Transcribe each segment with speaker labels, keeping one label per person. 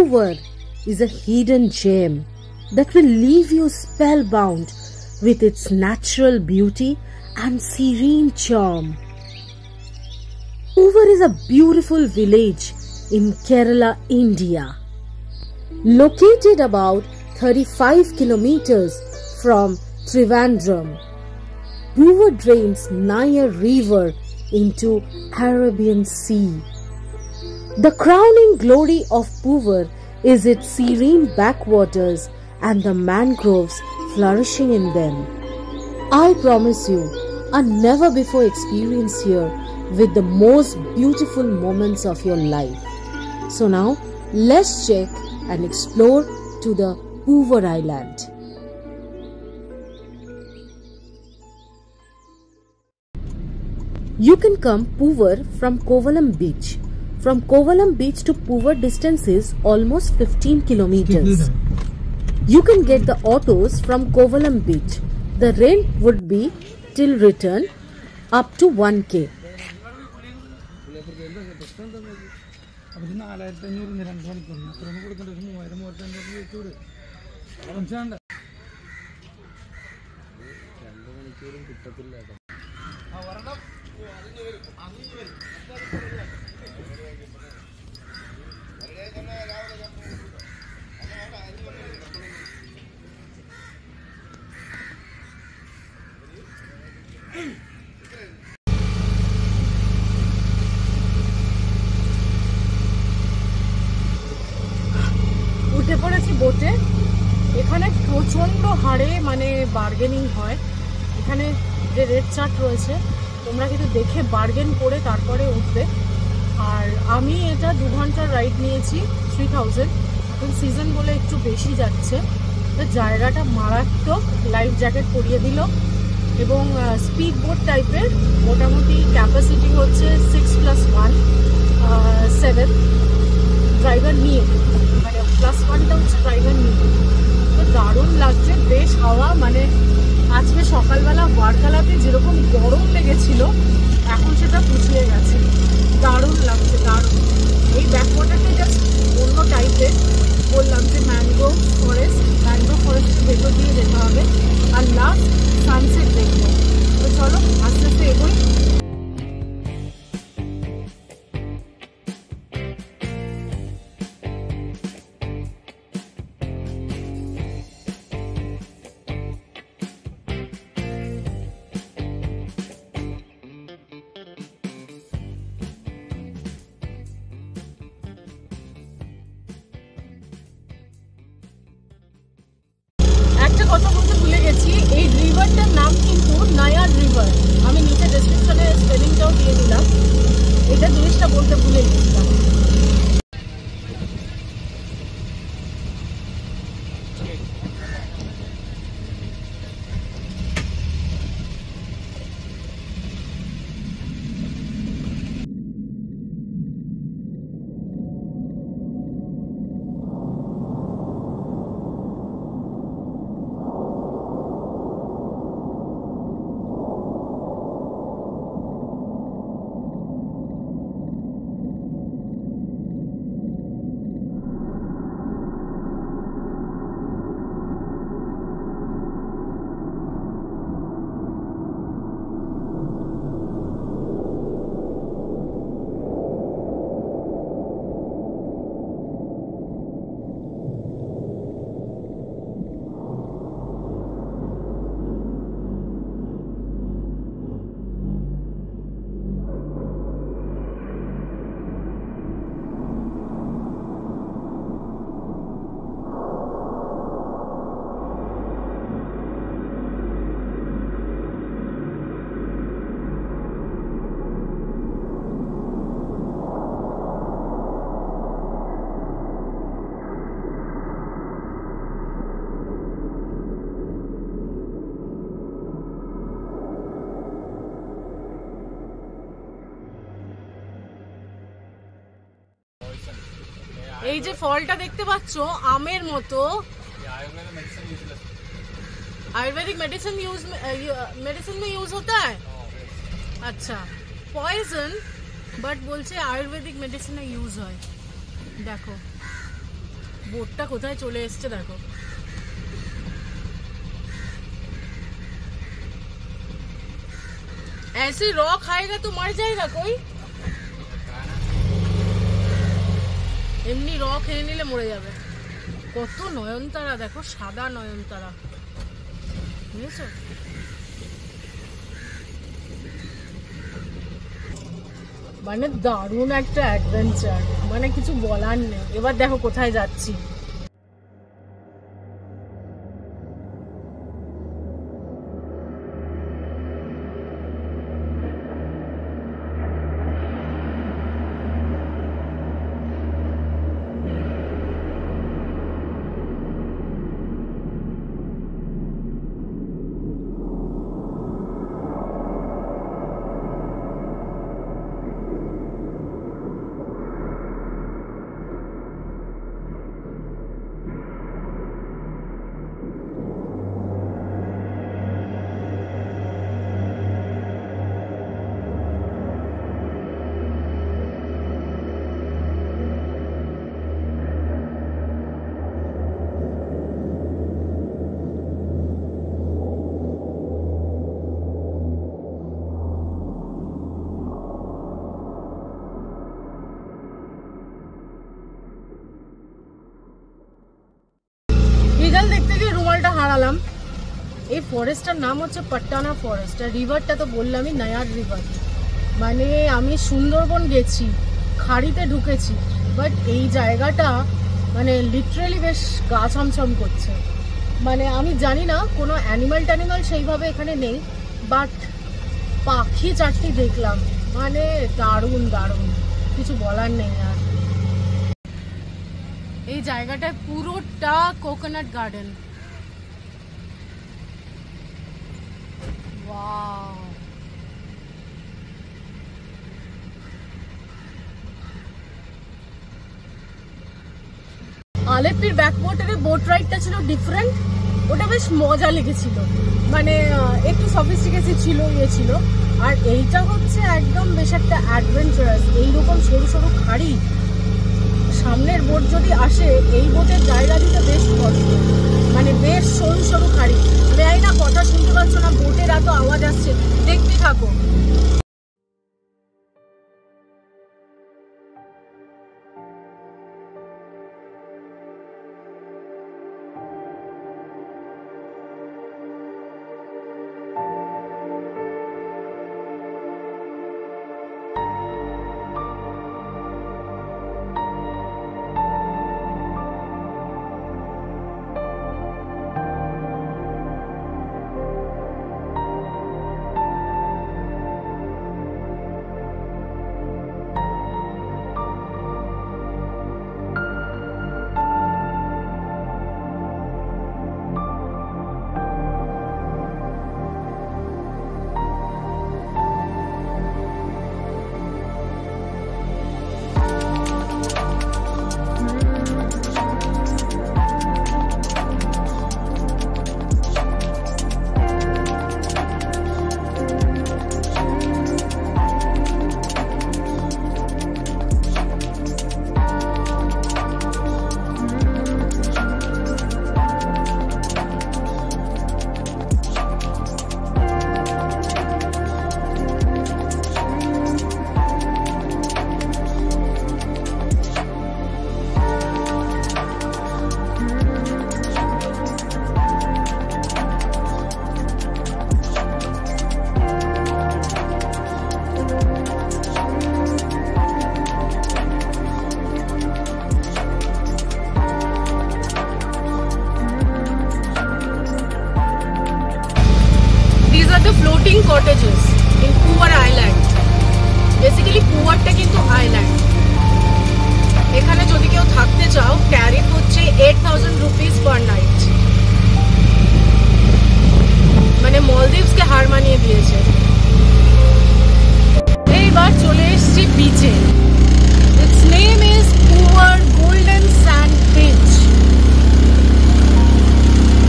Speaker 1: Poover is a hidden gem that will leave you spellbound with its natural beauty and serene charm. Poover is a beautiful village in Kerala, India. Located about 35 kilometers from Trivandrum, Poover drains Nayar River into Arabian Sea. The crowning glory of Poover is its serene backwaters and the mangroves flourishing in them. I promise you a never before experience here with the most beautiful moments of your life. So now let's check and explore to the Poover Island. You can come Poover from Kovalam Beach. From Kovalam Beach to Poover distance is almost 15 kilometers. You can get the autos from Kovalam Beach. The rent would be till return up to 1K. উঠে পড়েছি বোটে। এখানে প্রচন্ড হারে মানে bargaining হয়। এখানে যে রেট চার্ট রয়েছে তোমরা কিন্তু দেখে বার্গেন করে তারপরে উঠবে। আর আমি এটা 2 ঘন্টার রাইড নিয়েছি 3000। এখন সিজন বলে একটু বেশি যাচ্ছে। তো জায়গাটা মারাত্মক, লাইফ জ্যাকেট পরিয়ে দিল এবং স্পিড বোট টাইপের, মোটামুটি ক্যাপাসিটি হচ্ছে 6+1 7 ড্রাইভার নিয়ে, মানে +1টা হচ্ছে ড্রাইভার নিয়ে। তো দারুণ লাগছে, বেশ হাওয়া। মানে আজকে সকালবেলা ওয়ার্কালাতে যেরকম গরম লেগেছিল এখন সেটা পুষিয়ে গেছে। দারুণ লাগছে, দারুণ। এই ব্যাকওয়াটারটা জাস্ট অন্য টাইপের। বললাম যে ম্যানগ্রোভ ফরেস্ট ভেতর দিয়ে যেতে হবে আর লাস্ট সানসেট দেখবো। তো চলো আস্তে আস্তে এগোই। কথা বলতে ভুলে গেছি, এই রিভারটার নাম কিন্তু নায়ার রিভার। আমি নিচে ডেসক্রিপশনে স্পেলিংটাও দিয়ে দিলাম। এটা জিনিসটা বলতে ভুলে গেছিলাম। এই যে ফলটা দেখতে পাচ্ছ আমের মতো, आयुर्वेदिक मेडिसिन में यूज होता है। अच्छा, पॉइजन बट बोलছে आयुर्वेदिक मेडिसिन में यूज হয়। देखो বোটটা কোথায় চলে এসছে দেখো। ऐसे रॉ खाएगा तो मर जाएगा कोई। এমনি র খেয়ে নিলে মরে যাবে। কত নয়নতারা দেখো, সাদা নয়নতারা, বুঝেছো? মানে দারুণ একটা অ্যাডভেঞ্চার, মানে কিছু বলার নেই। এবার দেখো কোথায় যাচ্ছি। দেখতে গিয়ে রুমালটা হারালাম। এই ফরেস্টটার নাম হচ্ছে পাট্টানা ফরেস্ট। আর রিভারটা তো বললামই, নায়ার রিভার। মানে আমি সুন্দরবন গেছি, খাড়িতে ঢুকেছি, বাট এই জায়গাটা মানে লিটারালি বেশ গা ছমছম করছে। মানে আমি জানি না কোনো অ্যানিমাল ট্যানিমাল সেইভাবে এখানে নেই, বাট পাখি চারটি দেখলাম, মানে দারুণ দারুণ, কিছু বলার নেই। আর এই জায়গাটা পুরোটা কোকোনাট গার্ডেন। ওয়াও, আলেপ্পির ব্যাকওয়াটারে বোট রাইডটা ছিল ডিফারেন্ট, ওটা বেশ মজা লেগেছিল, মানে একটু সফিস্টিকেটেড ছিল, ছিল। আর এইটা হচ্ছে একদম বেশ একটা অ্যাডভেঞ্চারাস। এইরকম সরু সরু খাড়ি, সামনের বোট যদি আসে এই বোটের জায়গা দিতে বেশ কষ্ট, মানে বেশ সরু সরু খাড়ি। আমি না কথা শুনতে পাচ্ছ না, বোটের এত আওয়াজ আসছে, দেখতে থাকো। floating cottages in Puvar Island. Basically পুয়ারটা কিন্তু আইল্যান্ড। এখানে যদি কেউ থাকতে চাও ট্যারিফ হচ্ছে 8000 rupees per night। মানে মলদ্বীপসকে হার মানিয়ে দিয়েছে। এইবার চলে এসেছি বিচে। Its name is Puvar Golden Sand Beach।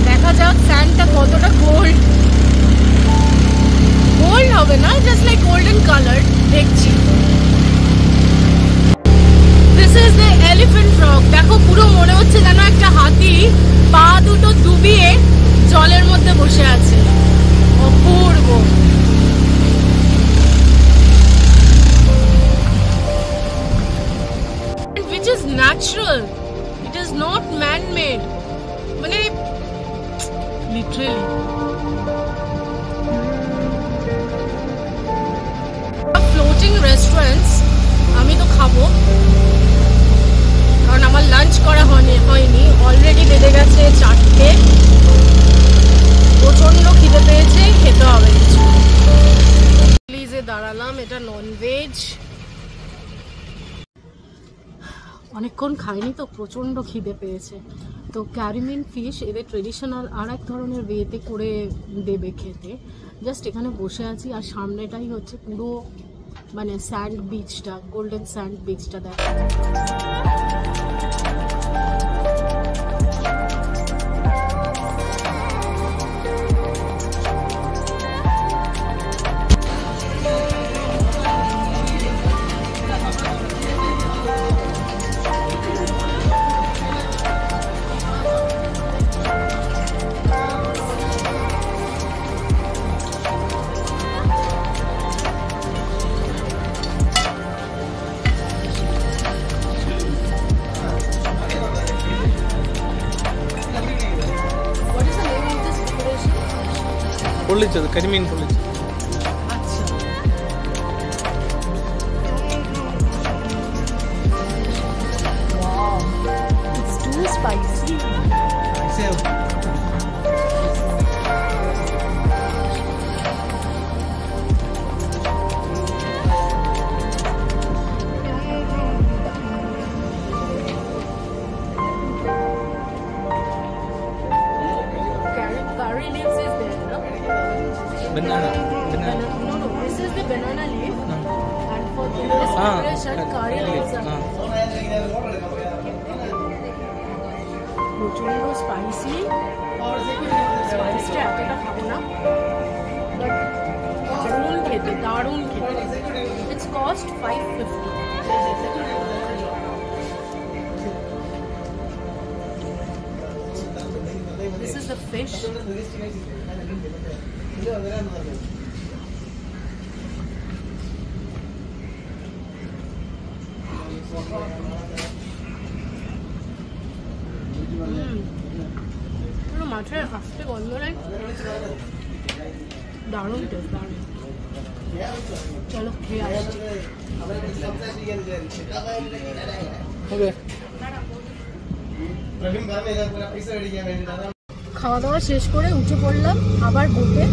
Speaker 1: দেখা যাক স্যান্ডটা কতটা গোল্ড হবে না, জাস্ট লাইক গোল্ডেন কালার দেখছি। This is the elephant rock. দেখো পুরো মনে হচ্ছে যেন বসে আছে, অপূর্ব। Which is natural, it is not man-made, মানে literally floating restaurants আমি তো খাবো, কারণ আমার লাঞ্চ করা হয়নি। অলরেডি বেজে গেছে 4টে, প্রচন্ড খিদে পেয়েছে, খেতে হবে কিছু। প্লিজে দাঁড়ালাম, এটা ননভেজ। অনেকক্ষণ খাইনি তো প্রচণ্ড খিদে পেয়েছে। তো ক্যারিমিন ফিশ এদের ট্রেডিশনাল আর এক ধরনের ওয়েতে করে দেবে খেতে। জাস্ট এখানে বসে আছি, আর সামনেটাই হচ্ছে পুরো মানে স্যান্ড বিচটা, গোল্ডেন স্যান্ড বিচটা দেখা।
Speaker 2: പൊള്ളിച്ചത്, കരിമീൻ പൊള്ളിച്ചത്.
Speaker 1: Banana. No, this is the banana leaf. And for this preparation, curry leaves are প্রচন্ড স্পাইসি। স্পাইসটা এতটা খাবো না, বাট দারুণ খেতে, দারুণ খেতে। It's cost 550. This is the fish. মাছের আস্তে গন্ধ নাই, দারুণ টেস্ট, দারুণ। চলো খেয়ে আসছি। খাওয়া দাওয়া শেষ করে উঠে পড়লাম আবার বোটে।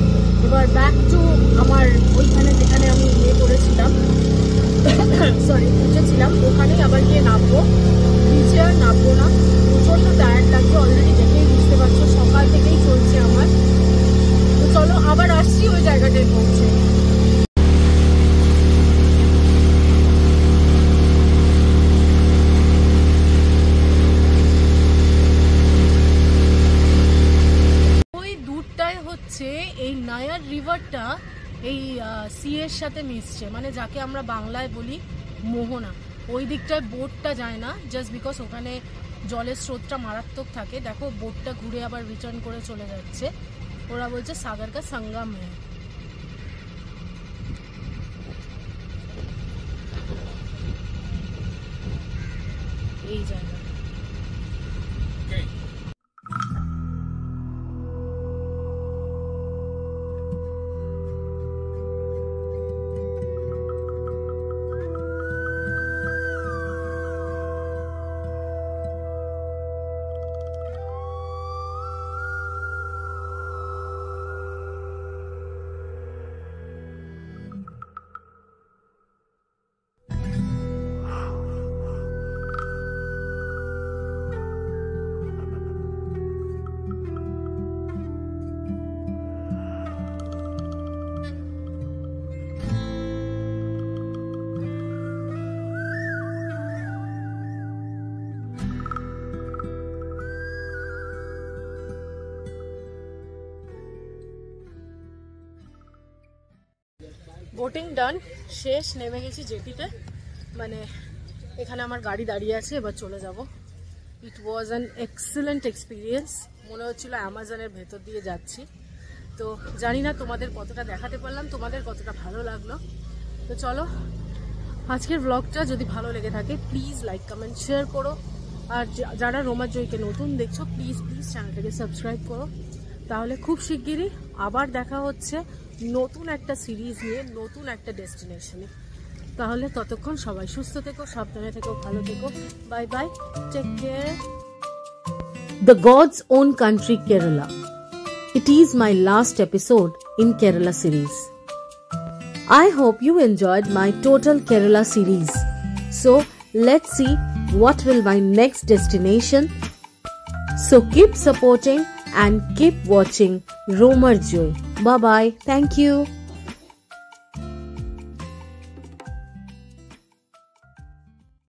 Speaker 1: এবার ব্যাক টু আমার ওইখানে যেখানে আমি ইয়ে করেছিলাম, সরি উঠেছিলাম, ওখানেই আবার গিয়ে নামবো। নিচে আর নামবো না, প্রচণ্ড টায়ার্ড লাগছে। অলরেডি দেখেই বুঝতে পারছো সকাল থেকেই চলছে আমার। তো চলো আবার আসছি ওই জায়গাটায় পৌঁছে। এই নায়ার রিভারটা এই সি এর সাথে মিশছে, মানে যাকে আমরা বাংলায় বলি মোহনা। ওই দিকটায় বোটটা যায় না, জাস্ট বিকজ ওখানে জলের স্রোতটা মারাত্মক থাকে। দেখো বোটটা ঘুরে আবার রিটার্ন করে চলে যাচ্ছে। ওরা বলছে সাগর কা সঙ্গম হ্যায়। এই জায়গা বোটিং ডান, শেষ। নেমে গেছি জেটিতে, মানে এখানে আমার গাড়ি দাঁড়িয়ে আছে, এবার চলে যাব। ইট ওয়াজ অ্যান এক্সেলেন্ট এক্সপিরিয়েন্স। মনে হচ্ছিল অ্যামাজনের ভেতর দিয়ে যাচ্ছি। তো জানি না তোমাদের কতটা দেখাতে পারলাম, তোমাদের কতটা ভালো লাগলো। তো চলো, আজকের ব্লগটা যদি ভালো লেগে থাকে প্লিজ লাইক কমেন্ট শেয়ার করো। আর যারা রোমার জয়কে নতুন দেখছো প্লিজ চ্যানেলটাকে সাবস্ক্রাইব করো। তাহলে খুব শিগগিরই আবার দেখা হচ্ছে নতুন একটা সিরিজ নিয়ে, নতুন একটা ডেস্টিনেশনে। তাহলে ততক্ষণ সবাই সুস্থ থেকো, সাবধানে থেকো, ভালো থেকো। Bye bye, take care. The God's Own Country, Kerala. It is my last episode in Kerala series. I hope you enjoyed my total Kerala series. So let's see what will my next destination. So keep supporting and keep watching Romer Joy. Bye bye. Thank you.